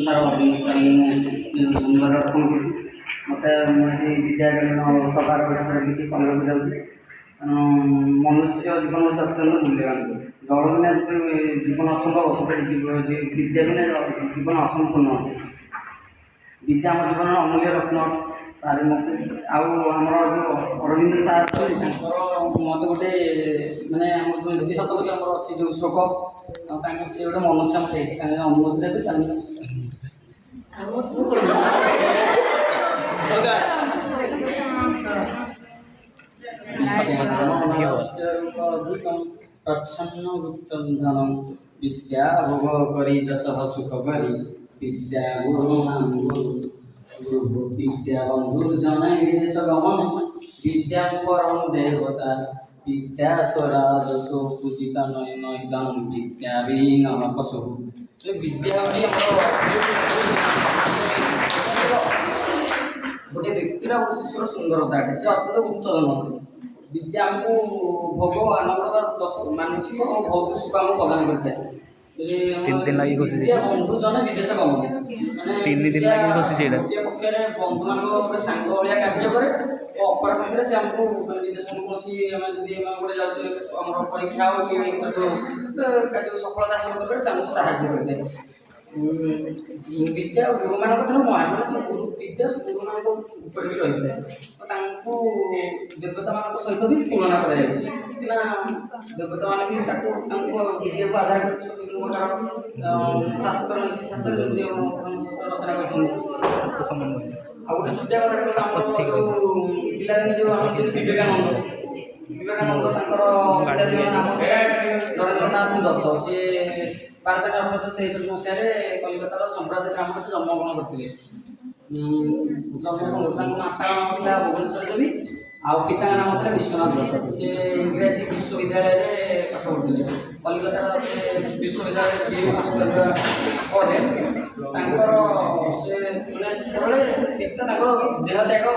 Sir Arvind sir ମୁଁ ଧନ୍ୟବାଦ ଅର୍ପଣ କରୁଛି। ମୋତେ ମୁଁ ଏଠି ବିଦ୍ୟାକାଳୀନ ସଭାର ବିଷୟରେ କିଛି କହିବାକୁ ଯାଉଛି। ତେଣୁ ମନୁଷ୍ୟ ଜୀବନ ହେଉଛି ଅତ୍ୟନ୍ତ ମୂଲ୍ୟବାନ। ଜଳ ବିନା ଜୀବନ ଅସମ୍ଭବ, ସେପରି ବିଦ୍ୟା ବିନା ଜୀବନ ଅସମ୍ପୂର୍ଣ୍ଣ ଅଟେ। ବିଦ୍ୟା ଆମ ଜୀବନର ଅମୂଲ୍ୟ ରତ୍ନ। ସାର୍ ଆଉ ଆମର ଯେଉଁ ଅରବିନ୍ଦ ସାର୍ ଅଛନ୍ତି, ତାଙ୍କର ମୋତେ ଗୋଟେ ମାନେ ଆମର ଯେଉଁ ନୀତି ଶତକ ଯେଉଁ ଆମର ଅଛି ଯେଉଁ ଶ୍ଲୋକ, ତାଙ୍କ ସେ ଗୋଟେ ମନୁଷ୍ୟ ମୋତେ ହେଇଛି, ତାଙ୍କ ଅନୁମତି ଦେବେ ତାଙ୍କ ପ୍ରଚ୍ଛନ୍ନ ଗୁପ୍ତମ୍ ଧନମ୍ ବିଦ୍ୟା ଭୋଗ କରି ଯଶଃ ସୁଖ କରି ବିଦ୍ୟା ଗୁରୁ ବିଦ୍ୟା ବନ୍ଧୁ ଜଣେ ବିଦେଶ ଗମନ ବିଦ୍ୟା ପରମ ଦେବତା ବିଦ୍ୟା ସ୍ୱରାଜସୁ ପୂଜିତ ନୟନ ହିତମ୍ ବିଦ୍ୟା ବିହୀନ ପଶୁ। ବିଦ୍ୟା ହେଉଛି ଗୋଟେ ବ୍ୟକ୍ତିର ଗୋଟେ ଶିଶୁର ସୁନ୍ଦରତା ଅଟେ। ସେ ଅତ୍ୟନ୍ତ ଗୁପ୍ତଧନ ଅଟେ। ବିଦ୍ୟା ଆମକୁ ଭୋଗ ଆନନ୍ଦ ମାନସିକ ଓ ଭୌତିକ ସୁଖ ଆମକୁ ପ୍ରଦାନ କରିଥାଏ। ବନ୍ଧୁ ଜଣେ ବିଦେଶ ଗମନ ଗୋଟିଏ ପକ୍ଷରେ ବନ୍ଧୁମାନଙ୍କ ଗୋଟେ ସାଙ୍ଗ ଭଳିଆ କାର୍ଯ୍ୟ କରେ ଓ ଅପର ପକ୍ଷରେ ସେ ଆମକୁ ବିଦେଶକୁ କୌଣସି ଆମେ ଯଦି ଆମେ ଗୋଟେ ଯାଉଛେ ଆମର ପରୀକ୍ଷା ହେଉ କି କାର୍ଯ୍ୟ ସଫଳତା ହାସଲ କରିବାରେ ସେ ଆମକୁ ସାହାଯ୍ୟ କରିଥାଏ। ବିଦ୍ୟା ଗୁରୁମାନଙ୍କ ଠାରୁ ମହାନ, ସେ ଗୁରୁ ବିଦ୍ୟା ଗୁରୁମାନଙ୍କ ଉପରେ ବି ରହିଥାଏ। ତ ତାଙ୍କୁ ଦେବତାମାନଙ୍କ ସହିତ ବି ତୁଳନା କରାଯାଇଛି ନା ଦେବତାମାନେ ବି ତାଙ୍କୁ ବିଦ୍ୟାକୁ ଆଧାର କରି ବିଭିନ୍ନ ପ୍ରକାର ଶାସ୍ତ୍ର ନୀତିଶାସ୍ତ୍ର ରଚନା କରିଛନ୍ତି। ଆଉ ଗୋଟେ ଛୋଟିଆ କଥା କହିଲେ ଆମର ଯେଉଁ ପିଲାଦିନେ ଯେଉଁ ଆମର ବିବେକାନନ୍ଦ ତାଙ୍କର ପିଲାଦିନ ନାମ ନରେନ୍ଦ୍ରନାଥ ଦତ୍ତ। ସେ 12 ଜାନୁଆରୀ 1823 ମସିହାରେ କଲିକତାର ସମ୍ପ୍ରଦାୟ ଗ୍ରାମରେ ସେ ଜନ୍ମଗ୍ରହଣ କରିଥିଲେ। ତାଙ୍କ ମାତାଙ୍କ ନାମ ଥିଲା ଭୁବନେଶ୍ୱର ଦେବୀ, ଆଉ ପିତାଙ୍କ ନାମ ଥିଲା ବିଶ୍ୱନାଥ ଦତ୍ତ। ସେ ଇଂରାଜୀ ବିଶ୍ୱବିଦ୍ୟାଳୟରେ ପାଠ ପଢ଼ୁଥିଲେ। କଲିକତାର ସେ ବିଶ୍ୱବିଦ୍ୟାଳୟରେ ବିଏ ପାସ୍ କରିବା ପରେ ତାଙ୍କର ସେ ମାନେ ସେତେବେଳେ ତାଙ୍କର ଦେହ ତ୍ୟାଗ